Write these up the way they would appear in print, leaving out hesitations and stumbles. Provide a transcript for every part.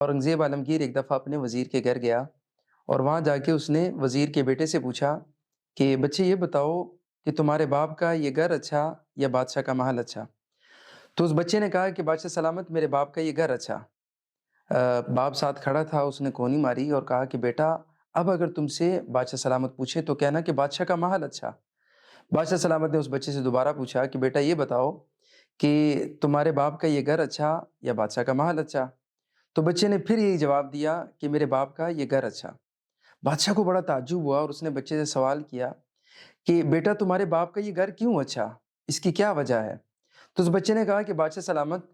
اورنگزیب عالمگیر ایک دفعہ اپنے وزیر کے گھر گیا اور وہاں جا کے اس نے وزیر کے بیٹے سے پوچھا کہ بچے یہ بتاؤ کہ تمہارے باپ کا یہ گھر اچھا یا بادشاہ کا محل اچھا؟ تو اس بچے نے کہا کہ بادشاہ سلامت میرے باپ کا یہ گھر اچھا۔ باپ ساتھ کھڑا تھا، اس نے کونی ماری اور کہا کہ بیٹا اب اگر تم سے بادشاہ سلامت پوچھے تو کہنا کہ بادشاہ کا محل اچھا۔ بادشاہ سلامت نے اس بچے سے دوبارہ پوچھا کہ بیٹا یہ بتاؤ کہ تمہارے باپ کا یہ گھر اچھا یا بادشاہ کا محل اچھا؟ تو بچے نے پھر یہی جواب دیا کہ میرے باپ کا یہ گھر اچھا۔ بادشاہ کو بڑا تعجب ہوا اور اس نے بچے سے سوال کیا کہ بیٹا تمہارے باپ کا یہ گھر کیوں اچھا؟ اس کی کیا وجہ ہے؟ تو اس بچے نے کہا کہ بادشاہ سلامت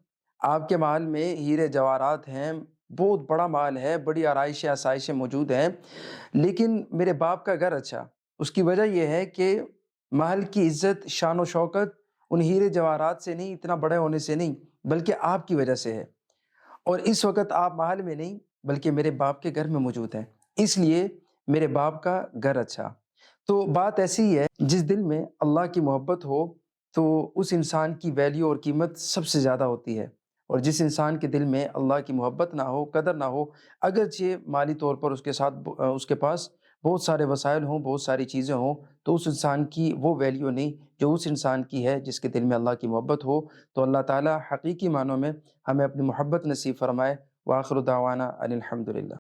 آپ کے محل میں ہیرے جواہرات ہیں، بہت بڑا محل ہے، بڑی آرائشیں آسائشیں موجود ہیں، لیکن میرے باپ کا گھر اچھا۔ اس کی وجہ یہ ہے کہ محل کی عزت شان و شوکت ان ہیرے جواہرات سے نہیں، اتنا بڑے ہونے سے نہیں، بلکہ آپ کی وجہ سے ہے، اور اس وقت آپ محل میں نہیں بلکہ میرے باپ کے گھر میں موجود ہیں، اس لیے میرے باپ کا گھر اچھا۔ تو بات ایسی ہی ہے، جس دل میں اللہ کی محبت ہو تو اس انسان کی ویلیو اور قیمت سب سے زیادہ ہوتی ہے، اور جس انسان کے دل میں اللہ کی محبت نہ ہو، قدر نہ ہو، اگرچہ مالی طور پر اس کے پاس بہت سارے وسائل ہوں، بہت ساری چیزیں ہوں، تو اس انسان کی وہ ویلیو نہیں جو اس انسان کی ہے جس کے دل میں اللہ کی محبت ہو۔ تو اللہ تعالیٰ حقیقی معنوں میں ہمیں اپنی محبت نصیب فرمائے۔ وآخر دعوانا ان الحمد للہ۔